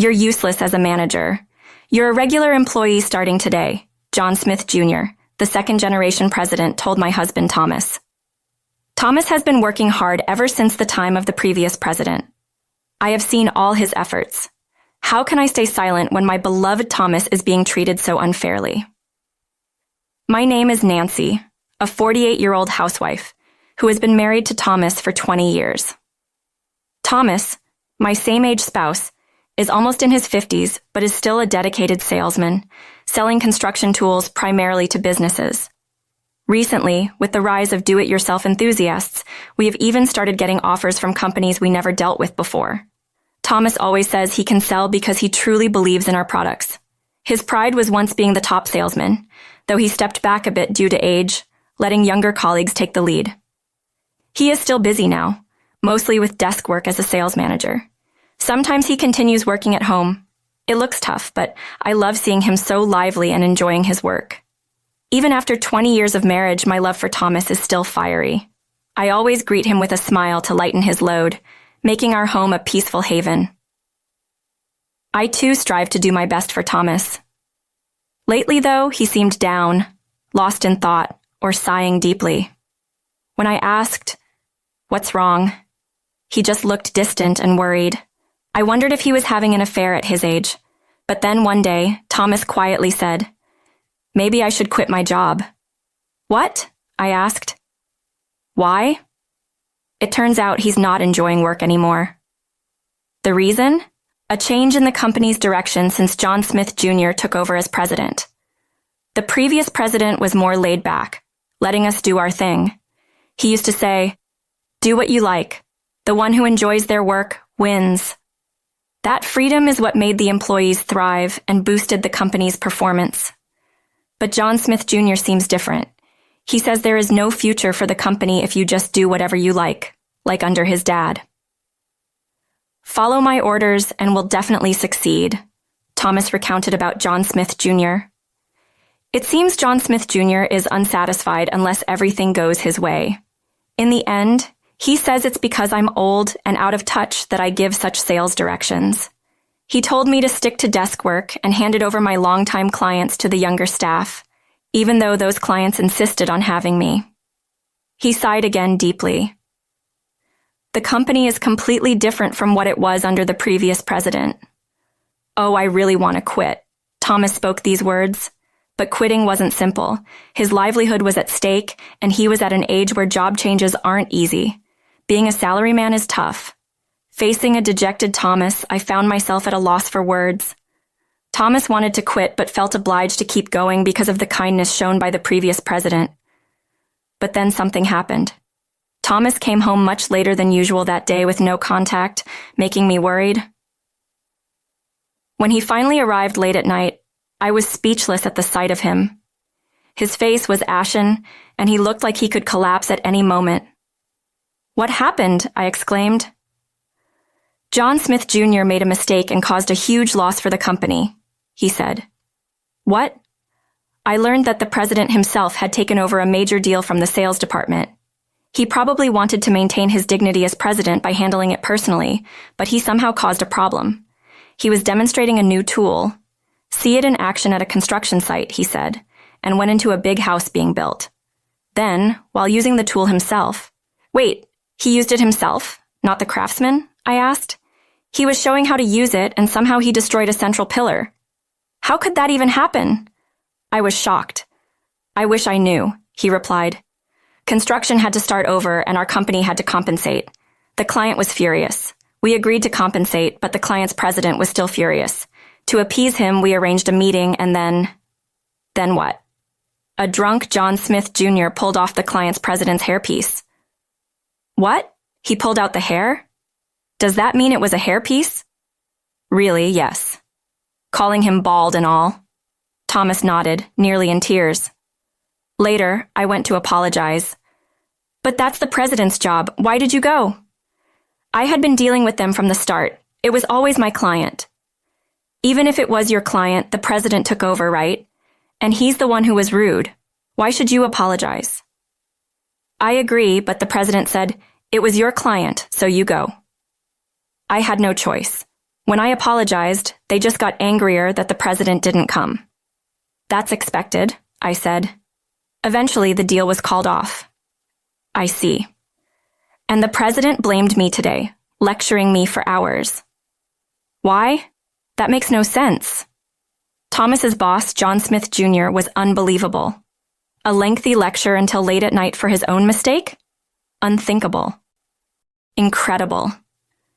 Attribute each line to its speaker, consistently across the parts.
Speaker 1: "You're useless as a manager. You're a regular employee starting today," John Smith Jr., the second-generation president, told my husband Thomas. Thomas has been working hard ever since the time of the previous president. I have seen all his efforts. How can I stay silent when my beloved Thomas is being treated so unfairly? My name is Nancy, a 48-year-old housewife who has been married to Thomas for 20 years. Thomas, my same-age spouse, is almost in his 50s but is still a dedicated salesman, selling construction tools primarily to businesses. Recently, with the rise of do-it-yourself enthusiasts, we have even started getting offers from companies we never dealt with before. Thomas always says he can sell because he truly believes in our products. His pride was once being the top salesman, though he stepped back a bit due to age, letting younger colleagues take the lead. He is still busy now, mostly with desk work as a sales manager. Sometimes he continues working at home. It looks tough, but I love seeing him so lively and enjoying his work. Even after 20 years of marriage, my love for Thomas is still fiery. I always greet him with a smile to lighten his load, making our home a peaceful haven. I too strive to do my best for Thomas. Lately, though, he seemed down, lost in thought, or sighing deeply. When I asked, "What's wrong?" he just looked distant and worried. I wondered if he was having an affair at his age, but then one day, Thomas quietly said, "Maybe I should quit my job." "What?" I asked. "Why?" It turns out he's not enjoying work anymore. The reason? A change in the company's direction since John Smith Jr. took over as president. The previous president was more laid back, letting us do our thing. He used to say, "Do what you like. The one who enjoys their work wins." That freedom is what made the employees thrive and boosted the company's performance. But John Smith Jr. seems different. He says there is no future for the company if you just do whatever you like under his dad. "Follow my orders and we'll definitely succeed," Thomas recounted about John Smith Jr. It seems John Smith Jr. is unsatisfied unless everything goes his way. In the end, he says it's because I'm old and out of touch that I give such sales directions. He told me to stick to desk work and handed over my longtime clients to the younger staff, even though those clients insisted on having me. He sighed again deeply. The company is completely different from what it was under the previous president. "Oh, I really want to quit." Thomas spoke these words. But quitting wasn't simple. His livelihood was at stake, and he was at an age where job changes aren't easy. Being a salaryman is tough. Facing a dejected Thomas, I found myself at a loss for words. Thomas wanted to quit but felt obliged to keep going because of the kindness shown by the previous president. But then something happened. Thomas came home much later than usual that day with no contact, making me worried. When he finally arrived late at night, I was speechless at the sight of him. His face was ashen, and he looked like he could collapse at any moment. "What happened?" I exclaimed. "John Smith Jr. made a mistake and caused a huge loss for the company," he said. "What?" I learned that the president himself had taken over a major deal from the sales department. He probably wanted to maintain his dignity as president by handling it personally, but he somehow caused a problem. He was demonstrating a new tool. "See it in action at a construction site," he said, and went into a big house being built. Then, while using the tool himself— "Wait, he used it himself, not the craftsman?" I asked. "He was showing how to use it, and somehow he destroyed a central pillar. How could that even happen?" I was shocked. "I wish I knew," he replied. "Construction had to start over, and our company had to compensate. The client was furious. We agreed to compensate, but the client's president was still furious. To appease him, we arranged a meeting, and then what? A drunk John Smith Jr. pulled off the client's president's hairpiece." "What? He pulled out the hair? Does that mean it was a hairpiece?" "Really, yes." "Calling him bald and all?" Thomas nodded, nearly in tears. Later, I went to apologize. "But that's the president's job. Why did you go?" "I had been dealing with them from the start. It was always my client." "Even if it was your client, the president took over, right? And he's the one who was rude. Why should you apologize?" "I agree, but the president said, 'It was your client, so you go.'" I had no choice. When I apologized, they just got angrier that the president didn't come. That's expected, I said. Eventually, the deal was called off. I see. And the president blamed me today, lecturing me for hours. Why? That makes no sense. Thomas's boss, John Smith Jr., was unbelievable. A lengthy lecture until late at night for his own mistake? Unthinkable. Incredible.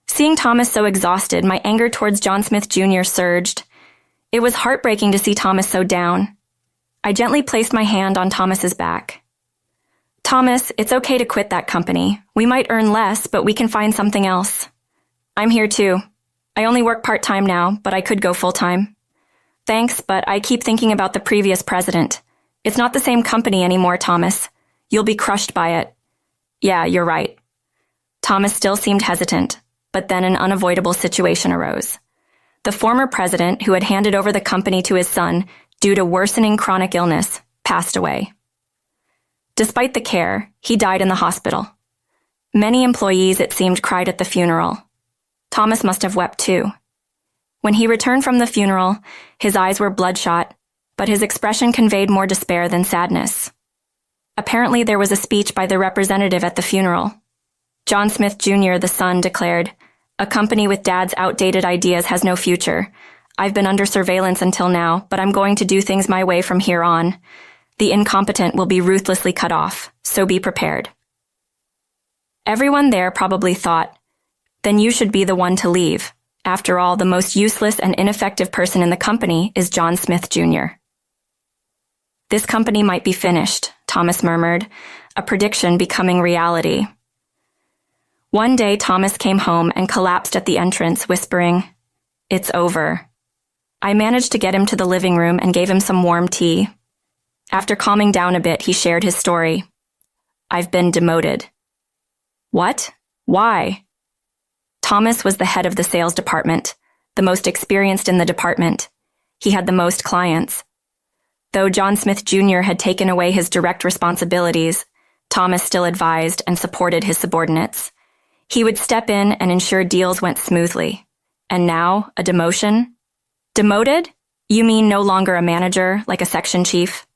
Speaker 1: Seeing Thomas so exhausted, my anger towards John Smith Jr. surged. It was heartbreaking to see Thomas so down. I gently placed my hand on Thomas's back. Thomas, it's okay to quit that company. We might earn less, but we can find something else. I'm here too. I only work part-time now, but I could go full-time. Thanks, but I keep thinking about the previous president. It's not the same company anymore, Thomas. You'll be crushed by it. Yeah, you're right. Thomas still seemed hesitant, but then an unavoidable situation arose. The former president, who had handed over the company to his son due to worsening chronic illness, passed away. Despite the care, he died in the hospital. Many employees, it seemed, cried at the funeral. Thomas must have wept too. When he returned from the funeral, his eyes were bloodshot, but his expression conveyed more despair than sadness. Apparently, there was a speech by the representative at the funeral. John Smith Jr., the son, declared, "A company with Dad's outdated ideas has no future. I've been under surveillance until now, but I'm going to do things my way from here on. The incompetent will be ruthlessly cut off, so be prepared." Everyone there probably thought, then you should be the one to leave. After all, the most useless and ineffective person in the company is John Smith Jr. This company might be finished, Thomas murmured, a prediction becoming reality. One day, Thomas came home and collapsed at the entrance, whispering, "It's over." I managed to get him to the living room and gave him some warm tea. After calming down a bit, he shared his story. "I've been demoted." What? Why? Thomas was the head of the sales department, the most experienced in the department. He had the most clients. Though John Smith Jr. had taken away his direct responsibilities, Thomas still advised and supported his subordinates. He would step in and ensure deals went smoothly. And now, a demotion? Demoted? You mean no longer a manager, like a section chief?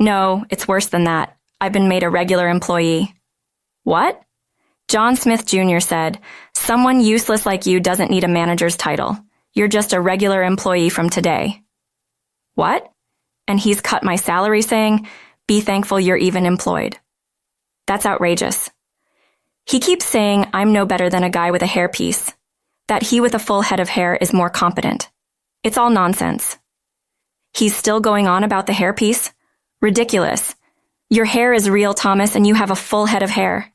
Speaker 1: No, it's worse than that. I've been made a regular employee. What? John Smith Jr. said, "Someone useless like you doesn't need a manager's title. You're just a regular employee from today." What? And he's cut my salary saying, "Be thankful you're even employed." That's outrageous. He keeps saying I'm no better than a guy with a hairpiece, that he with a full head of hair is more competent. It's all nonsense. He's still going on about the hairpiece? Ridiculous. Your hair is real, Thomas, and you have a full head of hair.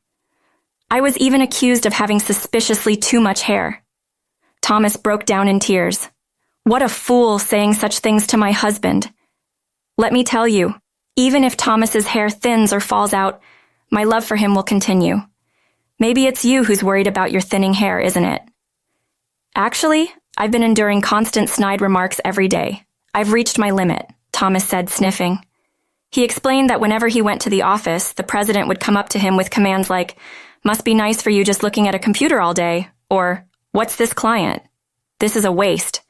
Speaker 1: I was even accused of having suspiciously too much hair. Thomas broke down in tears. What a fool saying such things to my husband. Let me tell you, even if Thomas's hair thins or falls out, my love for him will continue. Maybe it's you who's worried about your thinning hair, isn't it? Actually, I've been enduring constant snide remarks every day. I've reached my limit, Thomas said, sniffing. He explained that whenever he went to the office, the president would come up to him with commands like, "Must be nice for you just looking at a computer all day," or, "What's this client? This is a waste.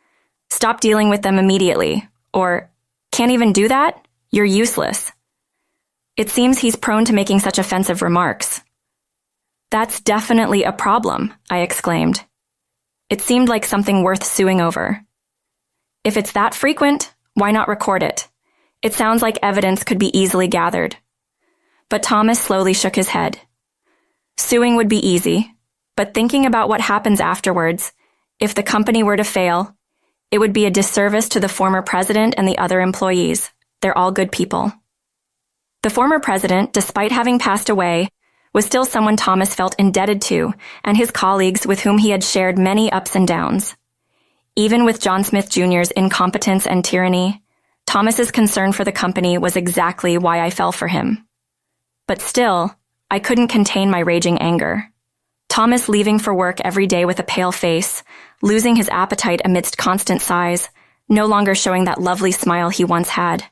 Speaker 1: Stop dealing with them immediately," or, "Can't even do that? You're useless." It seems he's prone to making such offensive remarks. That's definitely a problem, I exclaimed. It seemed like something worth suing over. If it's that frequent, why not record it? It sounds like evidence could be easily gathered. But Thomas slowly shook his head. Suing would be easy, but thinking about what happens afterwards, if the company were to fail, it would be a disservice to the former president and the other employees. They're all good people. The former president, despite having passed away, was still someone Thomas felt indebted to, and his colleagues with whom he had shared many ups and downs. Even with John Smith Jr.'s incompetence and tyranny, Thomas's concern for the company was exactly why I fell for him. But still, I couldn't contain my raging anger. Thomas leaving for work every day with a pale face, losing his appetite amidst constant sighs, no longer showing that lovely smile he once had.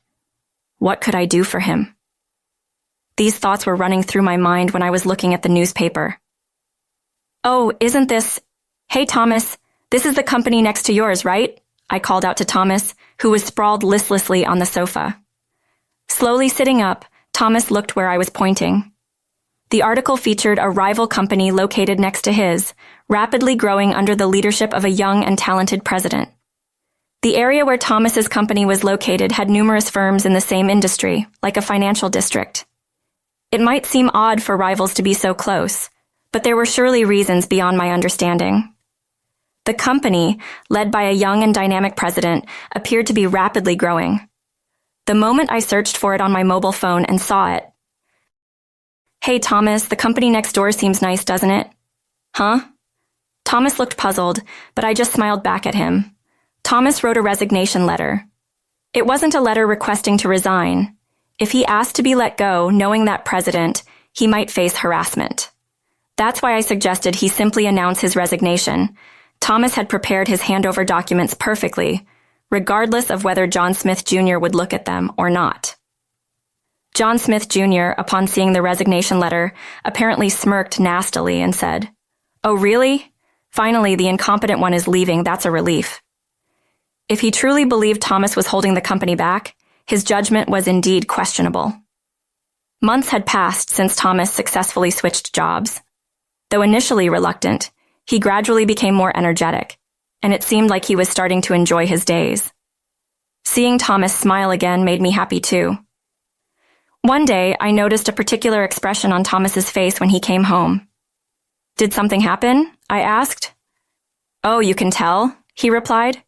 Speaker 1: What could I do for him? These thoughts were running through my mind when I was looking at the newspaper. "Oh, isn't this... Hey, Thomas, This is the company next to yours, right? I called out to Thomas, who was sprawled listlessly on the sofa. Slowly sitting up, Thomas looked where I was pointing. The article featured a rival company located next to his, rapidly growing under the leadership of a young and talented president. The area where Thomas's company was located had numerous firms in the same industry, like a financial district. It might seem odd for rivals to be so close, but there were surely reasons beyond my understanding. The company, led by a young and dynamic president, appeared to be rapidly growing. The moment I searched for it on my mobile phone and saw it. Hey, Thomas, the company next door seems nice, doesn't it? Huh? Thomas looked puzzled, but I just smiled back at him. Thomas wrote a resignation letter. It wasn't a letter requesting to resign. If he asked to be let go, knowing that president, he might face harassment. That's why I suggested he simply announce his resignation. Thomas had prepared his handover documents perfectly, regardless of whether John Smith Jr. would look at them or not. John Smith Jr., upon seeing the resignation letter, apparently smirked nastily and said, "Oh, really? Finally, the incompetent one is leaving. That's a relief." If he truly believed Thomas was holding the company back, his judgment was indeed questionable. Months had passed since Thomas successfully switched jobs. Though initially reluctant, he gradually became more energetic, and it seemed like he was starting to enjoy his days. Seeing Thomas smile again made me happy too. One day, I noticed a particular expression on Thomas's face when he came home. "Did something happen?" I asked. "Oh, you can tell?" he replied.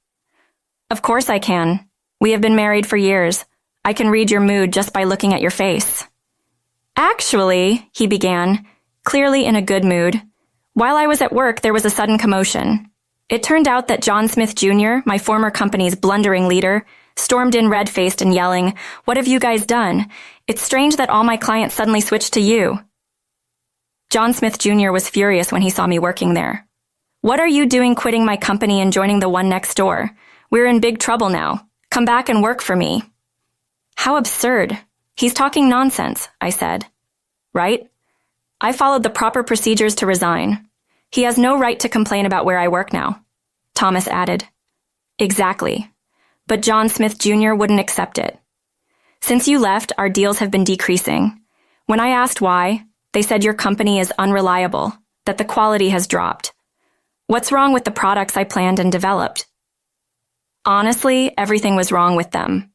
Speaker 1: "Of course I can. We have been married for years. I can read your mood just by looking at your face." "Actually," he began, clearly in a good mood, "while I was at work, there was a sudden commotion. It turned out that John Smith Jr., my former company's blundering leader, stormed in red-faced and yelling, 'What have you guys done? It's strange that all my clients suddenly switched to you.' John Smith Jr. was furious when he saw me working there. 'What are you doing quitting my company and joining the one next door? We're in big trouble now. Come back and work for me.' How absurd. He's talking nonsense," I said. "Right? I followed the proper procedures to resign. He has no right to complain about where I work now," Thomas added. "Exactly. But John Smith Jr. wouldn't accept it. Since you left, our deals have been decreasing. When I asked why, they said your company is unreliable, that the quality has dropped. What's wrong with the products I planned and developed?" Honestly, everything was wrong with them.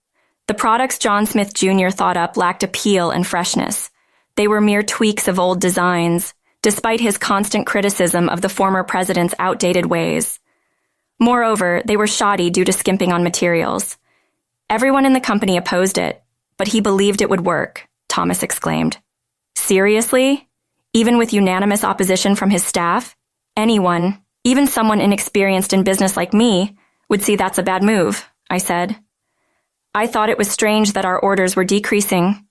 Speaker 1: The products John Smith Jr. thought up lacked appeal and freshness. They were mere tweaks of old designs, despite his constant criticism of the former president's outdated ways. Moreover, they were shoddy due to skimping on materials. Everyone in the company opposed it, but he believed it would work, Thomas exclaimed. "Seriously? Even with unanimous opposition from his staff? Anyone, even someone inexperienced in business like me, would see that's a bad move," I said. "I thought it was strange that our orders were decreasing.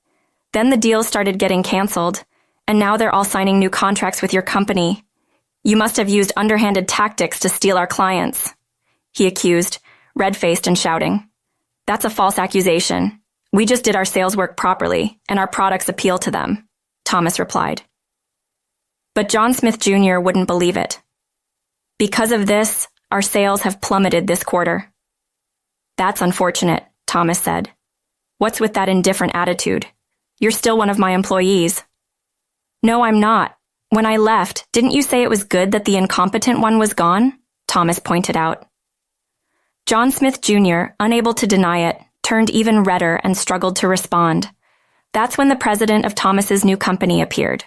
Speaker 1: Then the deals started getting canceled, and now they're all signing new contracts with your company. You must have used underhanded tactics to steal our clients," he accused, red-faced and shouting. "That's a false accusation. We just did our sales work properly, and our products appeal to them," Thomas replied. But John Smith Jr. wouldn't believe it. "Because of this, our sales have plummeted this quarter." "That's unfortunate," Thomas said. "What's with that indifferent attitude? You're still one of my employees." "No, I'm not. When I left, didn't you say it was good that the incompetent one was gone?" Thomas pointed out. John Smith Jr., unable to deny it, turned even redder and struggled to respond. That's when the president of Thomas's new company appeared.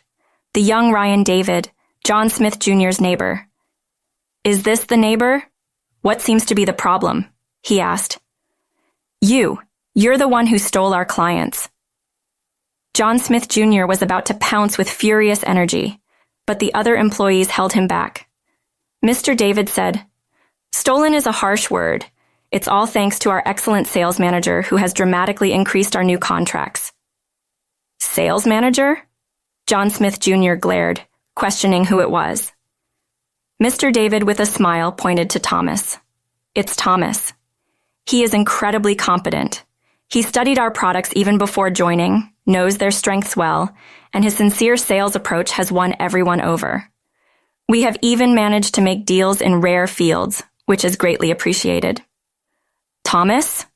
Speaker 1: The young Ryan David, John Smith Jr.'s neighbor. "Is this the neighbor? What seems to be the problem?" he asked. You're the one who stole our clients." John Smith Jr. was about to pounce with furious energy, but the other employees held him back. Mr. David said, "Stolen is a harsh word. It's all thanks to our excellent sales manager who has dramatically increased our new contracts." "Sales manager?" John Smith Jr. glared, questioning who it was. Mr. David, with a smile, pointed to Thomas. "It's Thomas. He is incredibly competent. He studied our products even before joining, knows their strengths well, and his sincere sales approach has won everyone over. We have even managed to make deals in rare fields, which is greatly appreciated. Thomas?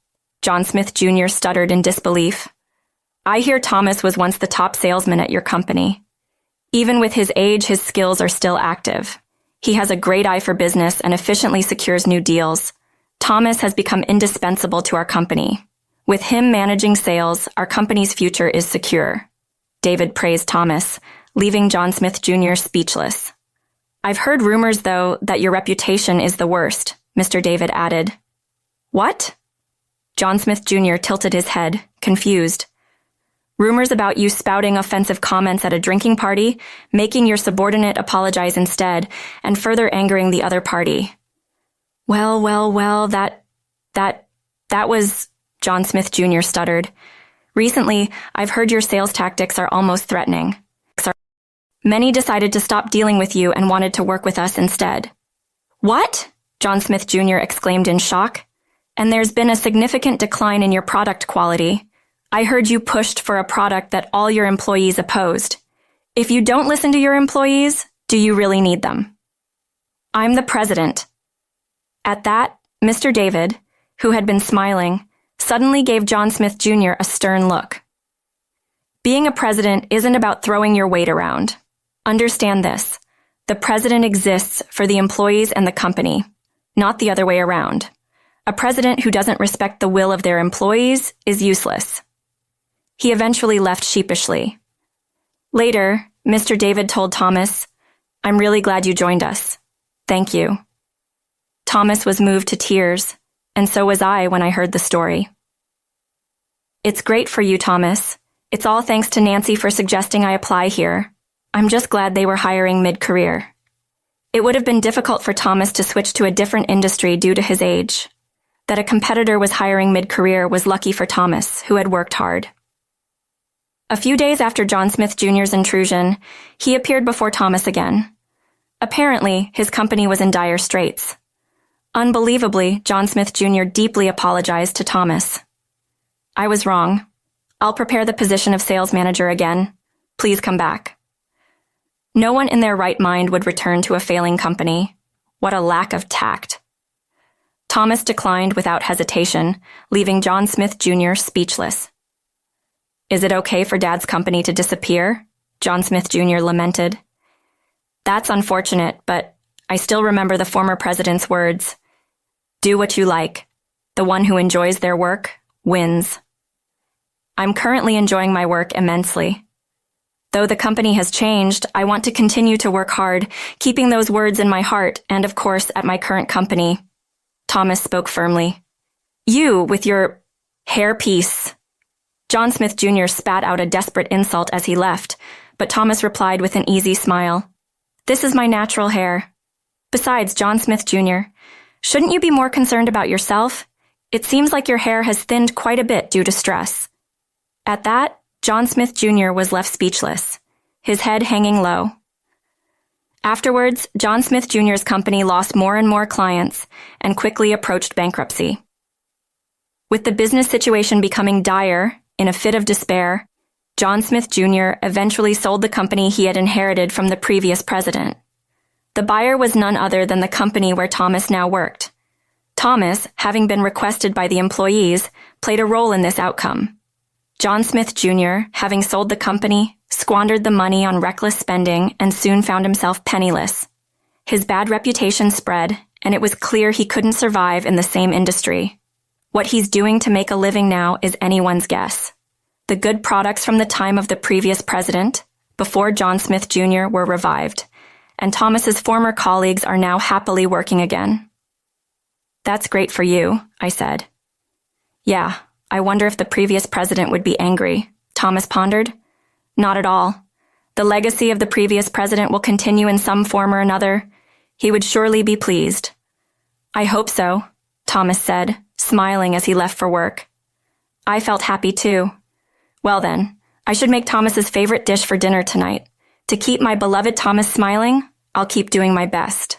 Speaker 1: John Smith Jr. stuttered in disbelief. I hear Thomas was once the top salesman at your company. Even with his age, his skills are still active. He has a great eye for business and efficiently secures new deals. Thomas has become indispensable to our company. With him managing sales, our company's future is secure. David praised Thomas, leaving John Smith Jr. speechless. I've heard rumors, though, that your reputation is the worst, Mr. David added. What? John Smith Jr. tilted his head, confused. Rumors about you spouting offensive comments at a drinking party, making your subordinate apologize instead, and further angering the other party. Well, that was... John Smith Jr. stuttered. Recently, I've heard your sales tactics are almost threatening. Many decided to stop dealing with you and wanted to work with us instead. What? John Smith Jr. exclaimed in shock. And there's been a significant decline in your product quality. I heard you pushed for a product that all your employees opposed. If you don't listen to your employees, do you really need them? I'm the president. At that, Mr. David, who had been smiling, suddenly gave John Smith Jr. a stern look. Being a president isn't about throwing your weight around. Understand this. The president exists for the employees and the company, not the other way around. A president who doesn't respect the will of their employees is useless. He eventually left sheepishly. Later, Mr. David told Thomas, I'm really glad you joined us. Thank you. Thomas was moved to tears, and so was I when I heard the story. It's great for you, Thomas. It's all thanks to Nancy for suggesting I apply here. I'm just glad they were hiring mid-career. It would have been difficult for Thomas to switch to a different industry due to his age. That a competitor was hiring mid-career was lucky for Thomas, who had worked hard. A few days after John Smith Jr.'s intrusion, he appeared before Thomas again. Apparently, his company was in dire straits. Unbelievably, John Smith Jr. deeply apologized to Thomas. I was wrong. I'll prepare the position of sales manager again. Please come back. No one in their right mind would return to a failing company. What a lack of tact. Thomas declined without hesitation, leaving John Smith Jr. speechless. Is it okay for Dad's company to disappear? John Smith Jr. lamented. That's unfortunate, but I still remember the former president's words. Do what you like. The one who enjoys their work wins. I'm currently enjoying my work immensely. Though the company has changed, I want to continue to work hard, keeping those words in my heart and, of course, at my current company. Thomas spoke firmly. You, with your hairpiece. John Smith Jr. spat out a desperate insult as he left, but Thomas replied with an easy smile. This is my natural hair. Besides, John Smith Jr., shouldn't you be more concerned about yourself? It seems like your hair has thinned quite a bit due to stress. At that, John Smith Jr. was left speechless, his head hanging low. Afterwards, John Smith Jr.'s company lost more and more clients and quickly approached bankruptcy. With the business situation becoming dire, in a fit of despair, John Smith Jr. eventually sold the company he had inherited from the previous president. The buyer was none other than the company where Thomas now worked. Thomas, having been requested by the employees, played a role in this outcome. John Smith Jr., having sold the company, squandered the money on reckless spending and soon found himself penniless. His bad reputation spread, and it was clear he couldn't survive in the same industry. What he's doing to make a living now is anyone's guess. The good products from the time of the previous president, before John Smith Jr., were revived, and Thomas's former colleagues are now happily working again. That's great for you, I said. Yeah, I wonder if the previous president would be angry, Thomas pondered. Not at all. The legacy of the previous president will continue in some form or another. He would surely be pleased. I hope so, Thomas said, smiling as he left for work. I felt happy too. Well then, I should make Thomas's favorite dish for dinner tonight. To keep my beloved Thomas smiling, I'll keep doing my best.